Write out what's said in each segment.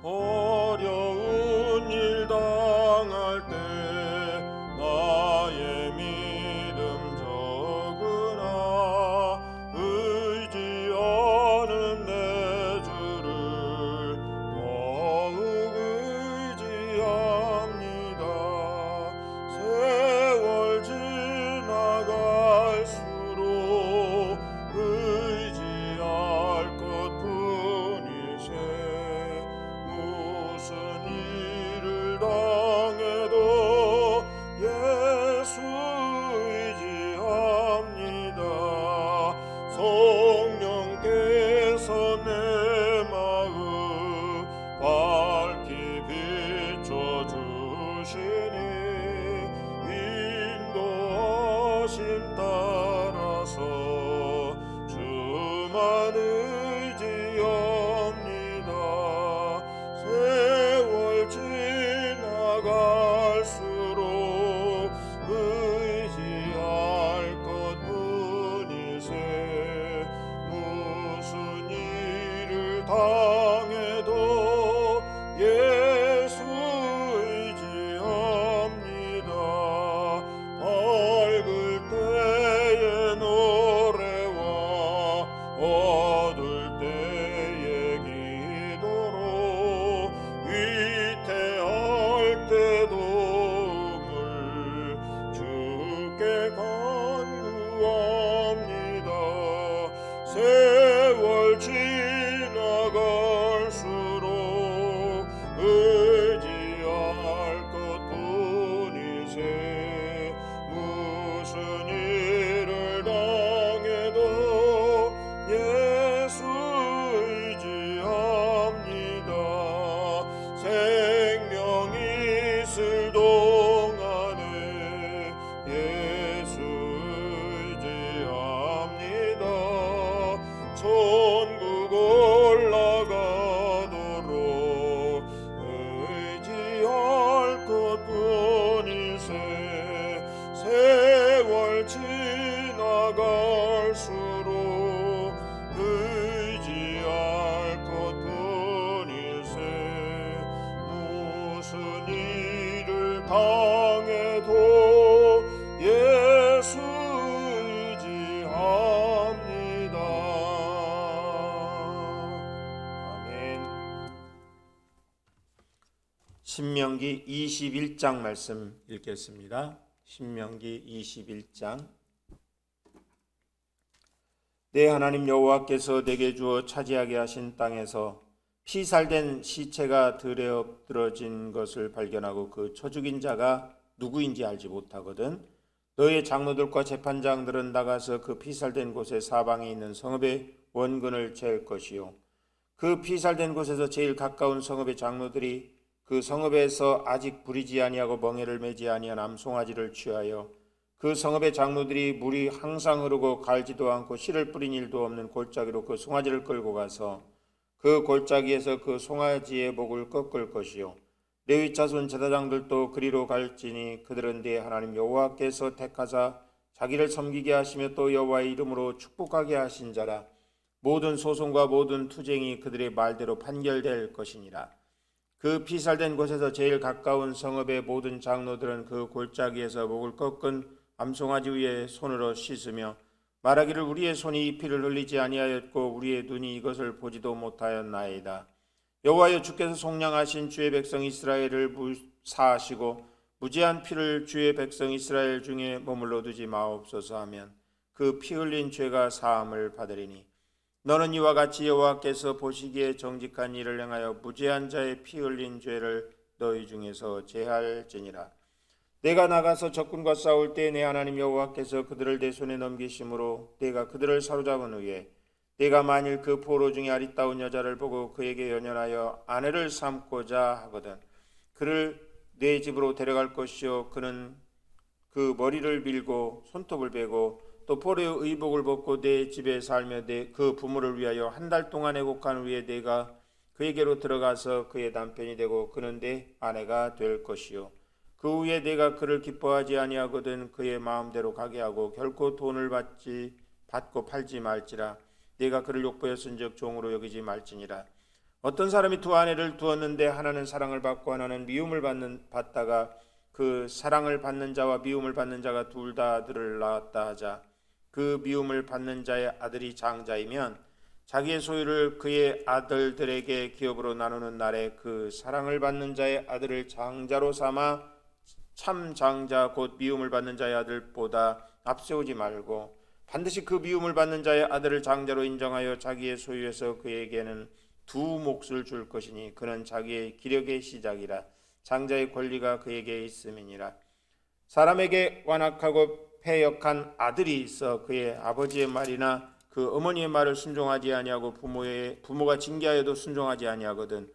어려운 일 당할 때 나의 믿음 적으나 의지하는 내 주를 더욱 의지합니다. 세월 지나갈수록 의지할 것뿐이세. 무슨 일을 당해도 예수 의지합니다. 성령께서 내 마음 밝히 비춰주시니 인도하심 따라서 주만 의지합니다. 세월 지나갈수록 의지할 것뿐이세. 무슨 일을 당해도 예수 의지합니다. 밝을 때의 노래와 어두울 때의 기도로 위태할 때 도움을 주께 간구합니다. 세월 지나갈수록 의지할 것뿐이세. 무슨 일을 당해도 예수 의지합니다. 생명이 있을 동안에 예수 의지합니다. 천국 올라가도록 의지할 것뿐이세. 세월 지나갈수록 의지할 것뿐이세. 무슨 일을 당해도 예수 의지합니다. 아멘. 신명기 21장 말씀 읽겠습니다. 신명기 21장. 내 하나님 여호와께서 내게 주어 차지하게 하신 땅에서 피살된 시체가 들에 엎드러진 것을 발견하고 그 쳐 죽인 자가 누구인지 알지 못하거든. 너의 장로들과 재판장들은 나가서 그 피살된 곳의 사방에 있는 성읍의 원근을 잴 것이요, 그 피살된 곳에서 제일 가까운 성읍의 장로들이 그 성읍에서 아직 부리지 아니하고 멍에를 매지 아니한 암송아지를 취하여 그 성읍의 장로들이 물이 항상 흐르고 갈지도 않고 씨를 뿌린 일도 없는 골짜기로 그 송아지를 끌고 가서 그 골짜기에서 그 송아지의 목을 꺾을 것이요, 레위 자손 제사장들도 그리로 갈지니 그들은 네 하나님 여호와께서 택하사 자기를 섬기게 하시며 또 여호와의 이름으로 축복하게 하신 자라. 모든 소송과 모든 투쟁이 그들의 말대로 판결될 것이니라. 그 피살된 곳에서 제일 가까운 성읍의 모든 장로들은 그 골짜기에서 목을 꺾은 암송아지 위에 손으로 씻으며 말하기를 우리의 손이 이 피를 흘리지 아니하였고 우리의 눈이 이것을 보지도 못하였나이다. 여호와여, 주께서 속량하신 주의 백성 이스라엘을 사하시고 무죄한 피를 주의 백성 이스라엘 중에 머물러 두지 마옵소서 하면 그 피 흘린 죄가 사함을 받으리니 너는 이와 같이 여호와께서 보시기에 정직한 일을 행하여 무죄한 자의 피 흘린 죄를 너희 중에서 제할지니라. 내가 나가서 적군과 싸울 때 내 하나님 여호와께서 그들을 내 손에 넘기심으로 내가 그들을 사로잡은 후에 내가 만일 그 포로 중에 아리따운 여자를 보고 그에게 연연하여 아내를 삼고자 하거든 그를 내 집으로 데려갈 것이요, 그는 그 머리를 밀고 손톱을 베고 또 포로의 의복을 벗고 내 집에 살며 그 부모를 위하여 한 달 동안 애곡한 후에 내가 그에게로 들어가서 그의 남편이 되고 그는 내 아내가 될 것이요, 그 후에 내가 그를 기뻐하지 아니하거든 그의 마음대로 가게 하고 결코 돈을 받고 팔지 말지라. 내가 그를 욕보였은즉 종으로 여기지 말지니라. 어떤 사람이 두 아내를 두었는데 하나는 사랑을 받고 하나는 미움을 받다가 그 사랑을 받는 자와 미움을 받는 자가 둘 다 아들을 낳았다 하자. 그 미움을 받는 자의 아들이 장자이면 자기의 소유를 그의 아들들에게 기업으로 나누는 날에 그 사랑을 받는 자의 아들을 장자로 삼아 참 장자 곧 미움을 받는 자의 아들보다 앞세우지 말고 반드시 그 미움을 받는 자의 아들을 장자로 인정하여 자기의 소유에서 그에게는 두 몫을 줄 것이니 그는 자기의 기력의 시작이라. 장자의 권리가 그에게 있음이니라. 사람에게 완악하고 패역한 아들이 있어 그의 아버지의 말이나 그 어머니의 말을 순종하지 아니하고 부모가 징계하여도 순종하지 아니하거든.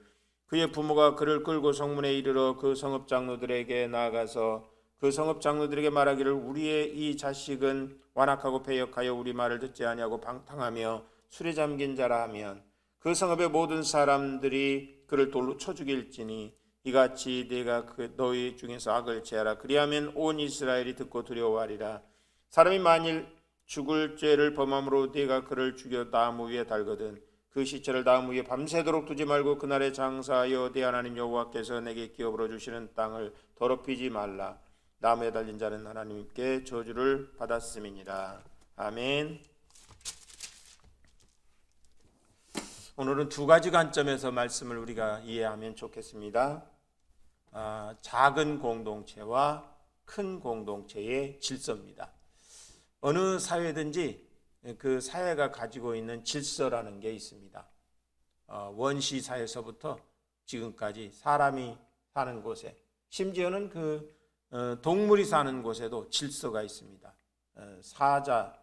그의 부모가 그를 끌고 성문에 이르러 그 성읍 장로들에게 나아가서 그 성읍 장로들에게 말하기를 우리의 이 자식은 완악하고 패역하여 우리 말을 듣지 아니하고 방탕하며 술에 잠긴 자라 하면 그 성읍의 모든 사람들이 그를 돌로 쳐 죽일지니 이같이 네가 그 너희 중에서 악을 제하라. 그리하면 온 이스라엘이 듣고 두려워하리라. 사람이 만일 죽을 죄를 범함으로 네가 그를 죽여 나무 위에 달거든 그 시체를 나무 위에 밤새도록 두지 말고 그날에 장사하여 네 하나님 여호와께서 내게 기업으로 주시는 땅을 더럽히지 말라. 나무에 달린 자는 하나님께 저주를 받았음이니라. 아멘. 오늘은 두 가지 관점에서 말씀을 우리가 이해하면 좋겠습니다. 작은 공동체와 큰 공동체의 질서입니다. 어느 사회든지 그 사회가 가지고 있는 질서라는 게 있습니다. 원시 사회에서부터 지금까지 사람이 사는 곳에 심지어는 동물이 사는 곳에도 질서가 있습니다. 사자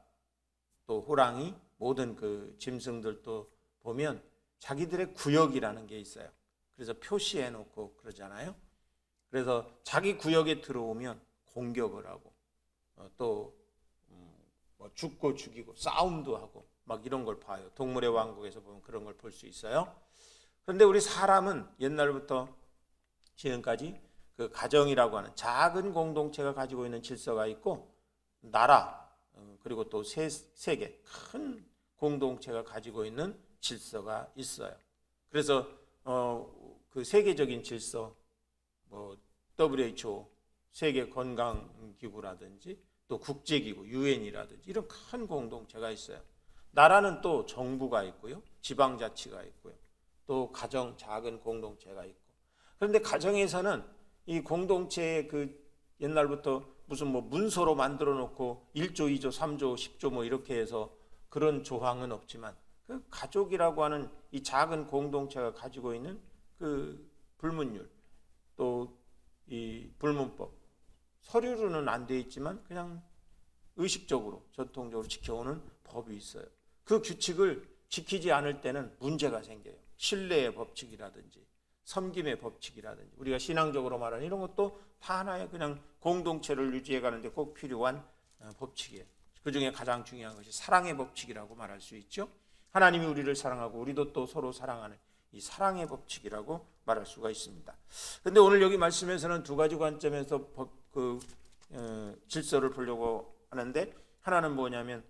또 호랑이 모든 그 짐승들도 보면 자기들의 구역이라는 게 있어요. 그래서 표시해 놓고 그러잖아요. 그래서 자기 구역에 들어오면 공격을 하고 또 뭐 죽고 죽이고 싸움도 하고 막 이런 걸 봐요. 동물의 왕국에서 보면 그런 걸 볼 수 있어요. 그런데 우리 사람은 옛날부터 지금까지 그 가정이라고 하는 작은 공동체가 가지고 있는 질서가 있고 나라 그리고 또 세계 큰 공동체가 가지고 있는 질서가 있어요. 그래서 그 세계적인 질서 뭐 WHO 세계 건강기구라든지 또 국제기구 유엔이라든지 이런 큰 공동체가 있어요. 나라는 또 정부가 있고요, 지방자치가 있고요, 또 가정 작은 공동체가 있고. 그런데 가정에서는 이 공동체의 그 옛날부터 무슨 뭐 문서로 만들어 놓고 1조, 2조, 3조, 10조 뭐 이렇게 해서 그런 조항은 없지만 그 가족이라고 하는 이 작은 공동체가 가지고 있는 그 불문율 또 이 불문법 서류로는 안 돼 있지만 그냥 의식적으로 전통적으로 지켜오는 법이 있어요. 그 규칙을 지키지 않을 때는 문제가 생겨요. 신뢰의 법칙이라든지 섬김의 법칙이라든지 우리가 신앙적으로 말하는 이런 것도 다 하나의 그냥 공동체를 유지해 가는데 꼭 필요한 법칙이에요. 그중에 가장 중요한 것이 사랑의 법칙이라고 말할 수 있죠. 하나님이 우리를 사랑하고 우리도 또 서로 사랑하는 이 사랑의 법칙이라고 말할 수가 있습니다. 그런데 오늘 여기 말씀에서는 두 가지 관점에서 질서를 보려고 하는데 하나는 뭐냐면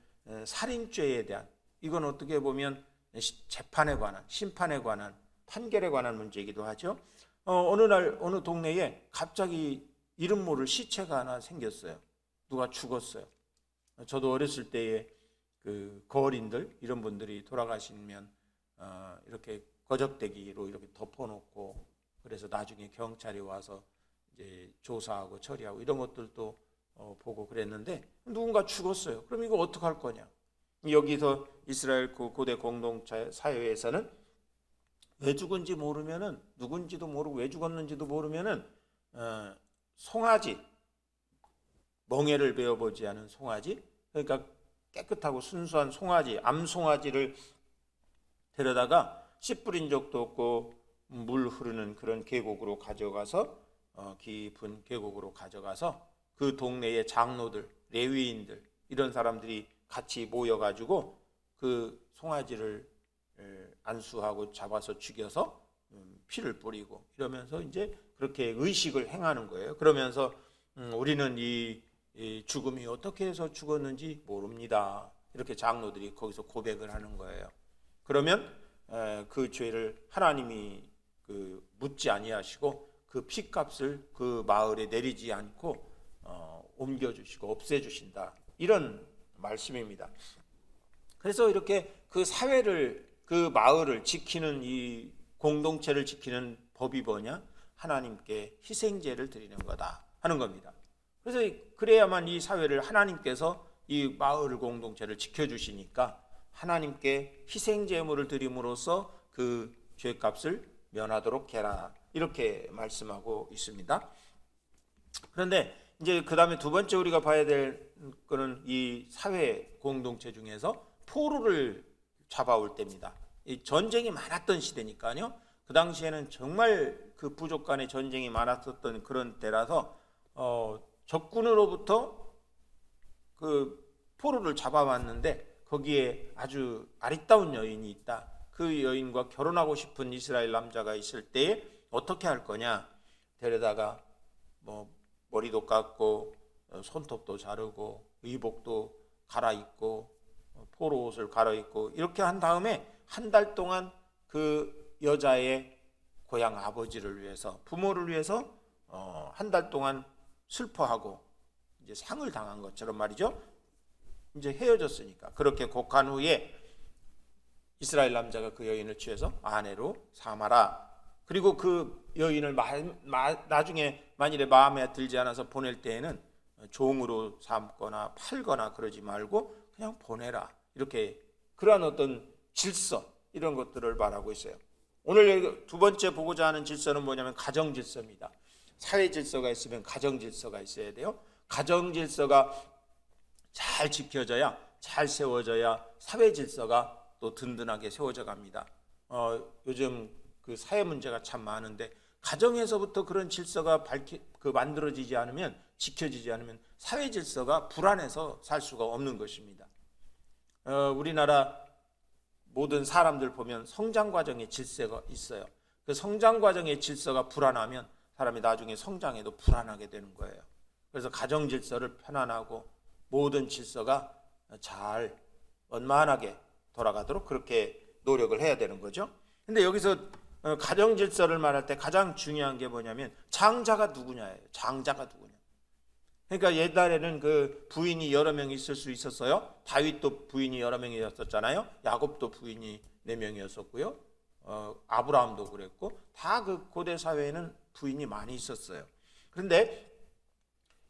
살인죄에 대한 이건 어떻게 보면 재판에 관한 심판에 관한 판결에 관한 문제이기도 하죠. 어느 날 어느 동네에 갑자기 이름 모를 시체가 하나 생겼어요. 누가 죽었어요. 저도 어렸을 때에 그 거어린들 이런 분들이 돌아가시면 이렇게 거적대기로 이렇게 덮어놓고 그래서 나중에 경찰이 와서 이제 조사하고 처리하고 이런 것들도 보고 그랬는데 누군가 죽었어요. 그럼 이거 어떡할 거냐? 여기서 이스라엘 고대 공동체 사회에서는 왜 죽은지 모르면은 누군지도 모르고 왜 죽었는지도 모르면은 송아지 멍에를 베어보지 않은 송아지 그러니까 깨끗하고 순수한 송아지 암송아지를 데려다가 씨 뿌린 적도 없고 물 흐르는 그런 계곡으로 가져가서 깊은 계곡으로 가져가서 그 동네의 장로들 레위인들 이런 사람들이 같이 모여가지고 그 송아지를 안수하고 잡아서 죽여서 피를 뿌리고 이러면서 이제 그렇게 의식을 행하는 거예요. 그러면서 우리는 이 죽음이 어떻게 해서 죽었는지 모릅니다. 이렇게 장로들이 거기서 고백을 하는 거예요. 그러면 그 죄를 하나님이 묻지 아니하시고 그 피값을 그 마을에 내리지 않고 옮겨주시고 없애주신다, 이런 말씀입니다. 그래서 이렇게 그 사회를, 그 마을을 지키는, 이 공동체를 지키는 법이 뭐냐? 하나님께 희생제를 드리는 거다 하는 겁니다. 그래서 그래야만 이 사회를 하나님께서, 이 마을 공동체를 지켜주시니까 하나님께 희생제물을 드림으로써 그 죄값을 면하도록 해라, 이렇게 말씀하고 있습니다. 그런데 이제 그 다음에 두 번째 우리가 봐야 될 거는 이 사회 공동체 중에서 포로를 잡아올 때입니다. 이 전쟁이 많았던 시대니까요. 그 당시에는 정말 그 부족 간의 전쟁이 많았었던 그런 때라서 적군으로부터 그 포로를 잡아왔는데 거기에 아주 아리따운 여인이 있다. 그 여인과 결혼하고 싶은 이스라엘 남자가 있을 때에 어떻게 할 거냐? 데려다가 머리도 깎고 손톱도 자르고 의복도 갈아입고 포로 옷을 갈아입고 이렇게 한 다음에 한 달 동안 그 여자의 고향 아버지를 위해서, 부모를 위해서 한 달 동안 슬퍼하고 이제 상을 당한 것처럼 말이죠. 이제 헤어졌으니까 그렇게 곡한 후에 이스라엘 남자가 그 여인을 취해서 아내로 삼아라. 그리고 그 여인을 나중에 만일에 마음에 들지 않아서 보낼 때에는 종으로 삼거나 팔거나 그러지 말고 그냥 보내라. 이렇게, 그러한 어떤 질서, 이런 것들을 말하고 있어요. 오늘 두 번째 보고자 하는 질서는 뭐냐면 가정 질서입니다. 사회 질서가 있으면 가정 질서가 있어야 돼요. 가정 질서가 잘 지켜져야, 잘 세워져야 사회 질서가 또 든든하게 세워져 갑니다. 요즘 그 사회 문제가 참 많은데 가정에서부터 그런 질서가 만들어지지 않으면, 지켜지지 않으면 사회 질서가 불안해서 살 수가 없는 것입니다. 우리나라 모든 사람들 보면 성장 과정에 질서가 있어요. 그 성장 과정의 질서가 불안하면 사람이 나중에 성장해도 불안하게 되는 거예요. 그래서 가정 질서를 편안하고 모든 질서가 잘 원만하게 돌아가도록 그렇게 노력을 해야 되는 거죠. 근데 여기서 가정 질서를 말할 때 가장 중요한 게 뭐냐면 장자가 누구냐예요. 장자가 누구냐. 그러니까 옛날에는 그 부인이 여러 명 있을 수 있었어요. 다윗도 부인이 여러 명이었었잖아요. 야곱도 부인이 4명이었었고요. 아브라함도 그랬고, 다 그 고대 사회에는 부인이 많이 있었어요. 그런데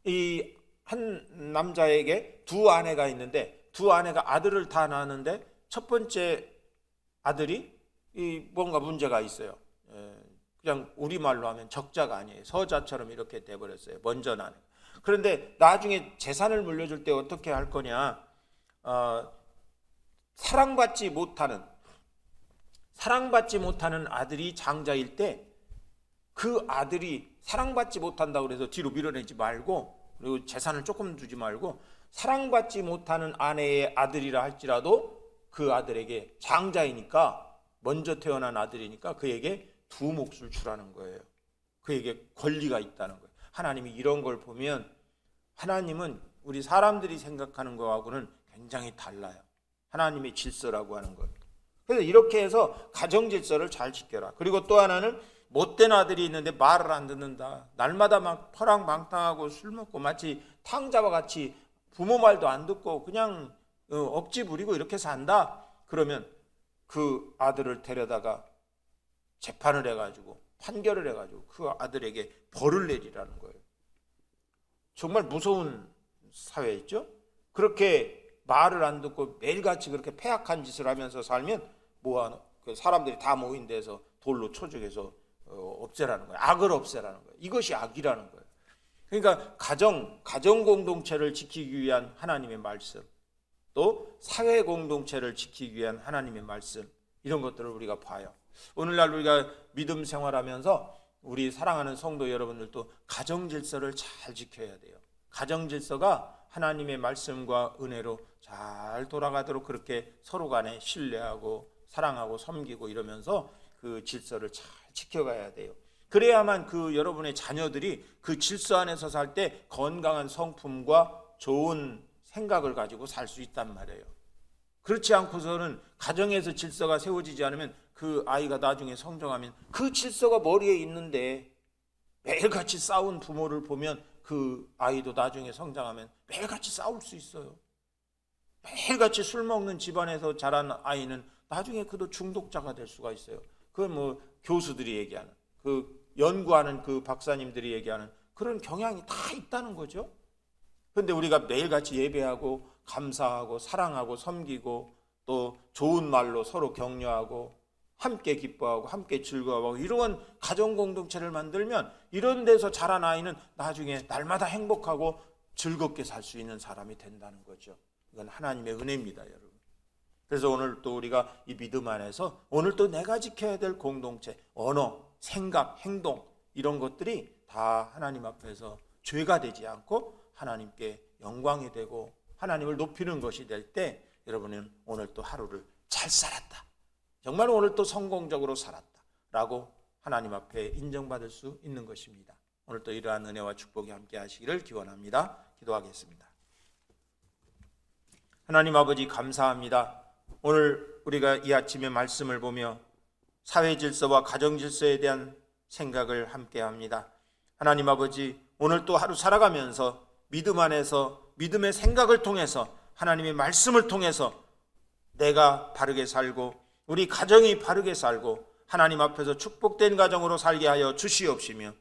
이 한 남자에게 두 아내가 있는데, 두 아내가 아들을 다 낳았는데 첫 번째 아들이 뭔가 문제가 있어요. 그냥 우리말로 하면 적자가 아니에요. 서자처럼 이렇게 돼버렸어요. 먼저 낳은. 그런데 나중에 재산을 물려줄 때 어떻게 할 거냐? 사랑받지 못하는 아들이 장자일 때 그 아들이 사랑받지 못한다고 해서 뒤로 밀어내지 말고, 그리고 재산을 조금 주지 말고, 사랑받지 못하는 아내의 아들이라 할지라도 그 아들에게, 장자이니까 먼저 태어난 아들이니까 그에게 두 몫을 주라는 거예요. 그에게 권리가 있다는 거예요. 하나님이 이런 걸 보면 하나님은 우리 사람들이 생각하는 거하고는 굉장히 달라요. 하나님의 질서라고 하는 거예요. 그래서 이렇게 해서 가정 질서를 잘 지켜라. 그리고 또 하나는 못된 아들이 있는데 말을 안 듣는다. 날마다 막 퍼랑망탕하고 술 먹고 마치 탕자와 같이 부모 말도 안 듣고 그냥 억지 부리고 이렇게 산다. 그러면 그 아들을 데려다가 재판을 해가지고 판결을 해가지고 그 아들에게 벌을 내리라는 거예요. 정말 무서운 사회였죠. 그렇게 말을 안 듣고 매일같이 그렇게 패악한 짓을 하면서 살면 그 사람들이 다 모인 데서 돌로 쳐죽여서 없애라는 거예요. 악을 없애라는 거예요. 이것이 악이라는 거예요. 그러니까 가정 공동체를 지키기 위한 하나님의 말씀, 또 사회 공동체를 지키기 위한 하나님의 말씀, 이런 것들을 우리가 봐요. 오늘날 우리가 믿음 생활하면서 우리 사랑하는 성도 여러분들도 가정 질서를 잘 지켜야 돼요. 가정 질서가 하나님의 말씀과 은혜로 잘 돌아가도록 그렇게 서로 간에 신뢰하고 사랑하고 섬기고 이러면서 그 질서를 잘 지켜가야 돼요. 그래야만 그 여러분의 자녀들이 그 질서 안에서 살 때 건강한 성품과 좋은 생각을 가지고 살 수 있단 말이에요. 그렇지 않고서는 가정에서 질서가 세워지지 않으면 그 아이가 나중에 성장하면 그 질서가 머리에 있는데, 매일같이 싸운 부모를 보면 그 아이도 나중에 성장하면 매일같이 싸울 수 있어요. 매일같이 술 먹는 집안에서 자란 아이는 나중에 그도 중독자가 될 수가 있어요. 그건 뭐 교수들이 얘기하는, 그 연구하는 그 박사님들이 얘기하는 그런 경향이 다 있다는 거죠. 그런데 우리가 매일같이 예배하고 감사하고 사랑하고 섬기고 또 좋은 말로 서로 격려하고 함께 기뻐하고 함께 즐거워하고 이런 가정 공동체를 만들면, 이런 데서 자란 아이는 나중에 날마다 행복하고 즐겁게 살 수 있는 사람이 된다는 거죠. 이건 하나님의 은혜입니다, 여러분. 그래서 오늘 또 우리가 이 믿음 안에서 오늘 또 내가 지켜야 될 공동체, 언어, 생각, 행동, 이런 것들이 다 하나님 앞에서 죄가 되지 않고 하나님께 영광이 되고 하나님을 높이는 것이 될 때, 여러분은 오늘 또 하루를 잘 살았다, 정말 오늘 또 성공적으로 살았다 라고 하나님 앞에 인정받을 수 있는 것입니다. 오늘 또 이러한 은혜와 축복이 함께 하시기를 기원합니다. 기도하겠습니다. 하나님 아버지, 감사합니다. 오늘 우리가 이 아침에 말씀을 보며 사회 질서와 가정 질서에 대한 생각을 함께 합니다. 하나님 아버지, 오늘 또 하루 살아가면서 믿음 안에서 믿음의 생각을 통해서 하나님의 말씀을 통해서 내가 바르게 살고 우리 가정이 바르게 살고 하나님 앞에서 축복된 가정으로 살게 하여 주시옵시며,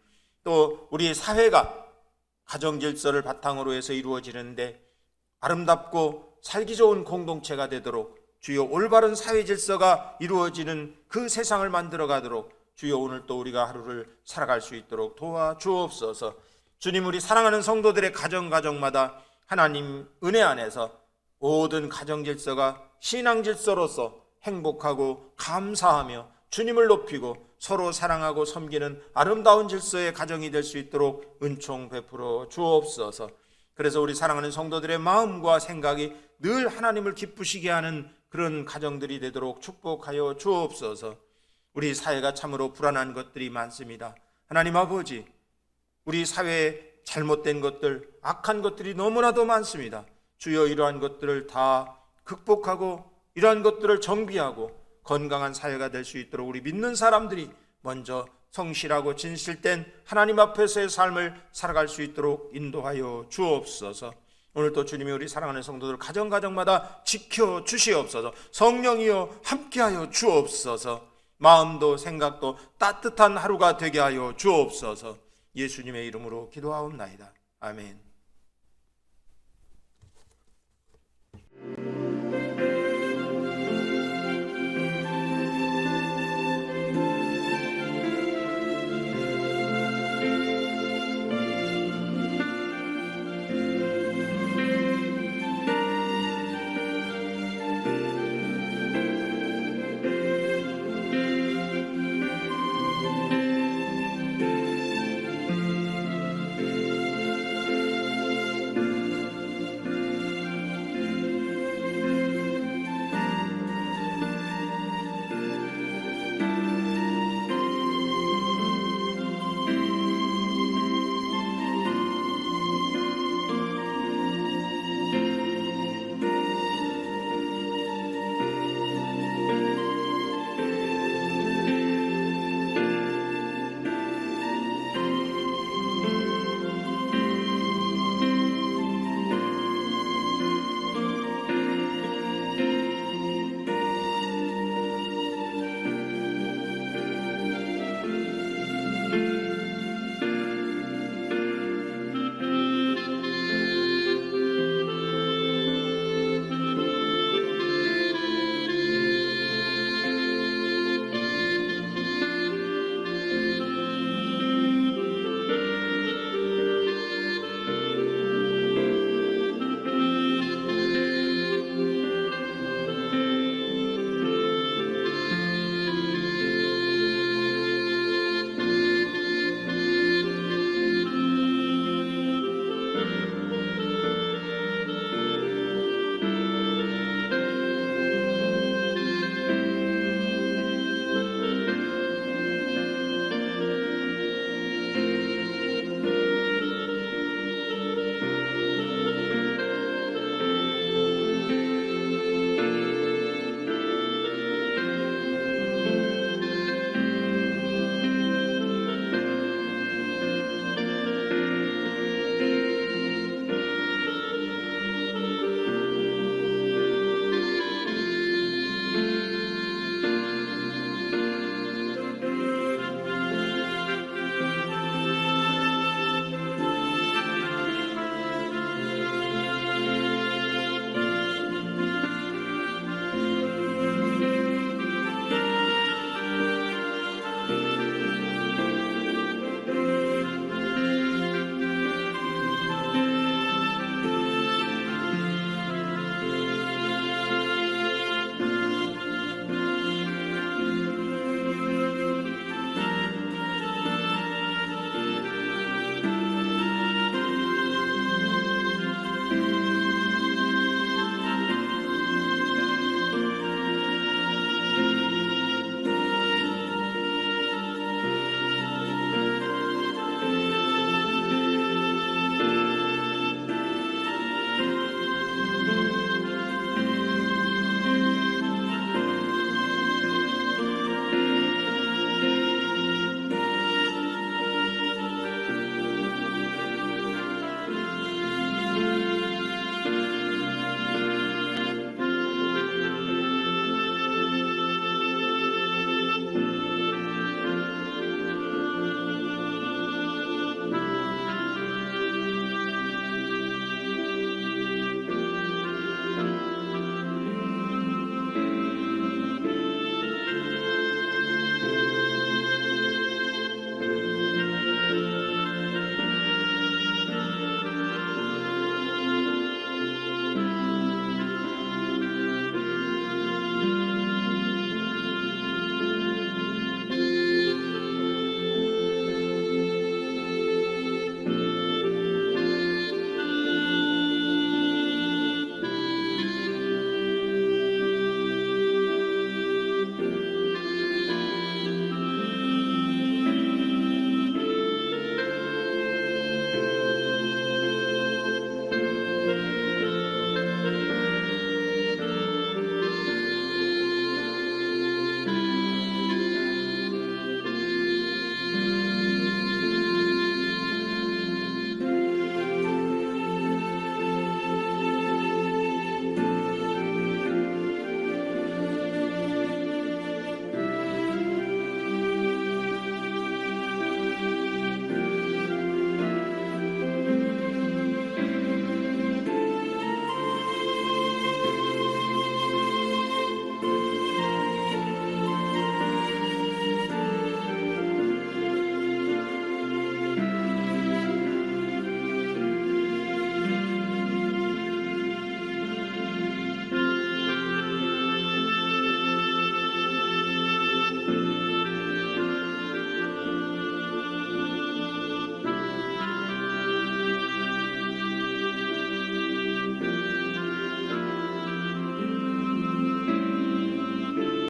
또 우리 사회가 가정 질서를 바탕으로 해서 이루어지는데 아름답고 살기 좋은 공동체가 되도록 주여 올바른 사회 질서가 이루어지는 그 세상을 만들어 가도록 주여 오늘 또 우리가 하루를 살아갈 수 있도록 도와주옵소서. 주님, 우리 사랑하는 성도들의 가정마다 하나님 은혜 안에서 모든 가정 질서가 신앙 질서로서 행복하고 감사하며 주님을 높이고 서로 사랑하고 섬기는 아름다운 질서의 가정이 될 수 있도록 은총 베풀어 주옵소서. 그래서 우리 사랑하는 성도들의 마음과 생각이 늘 하나님을 기쁘시게 하는 그런 가정들이 되도록 축복하여 주옵소서. 우리 사회가 참으로 불안한 것들이 많습니다. 하나님 아버지, 우리 사회에 잘못된 것들, 악한 것들이 너무나도 많습니다. 주여 이러한 것들을 다 극복하고 이러한 것들을 정비하고 건강한 사회가 될 수 있도록 우리 믿는 사람들이 먼저 성실하고 진실된 하나님 앞에서의 삶을 살아갈 수 있도록 인도하여 주옵소서. 오늘 또 주님이 우리 사랑하는 성도들 가정마다 지켜 주시옵소서. 성령이여 함께하여 주옵소서. 마음도 생각도 따뜻한 하루가 되게 하여 주옵소서. 예수님의 이름으로 기도하옵나이다. 아멘.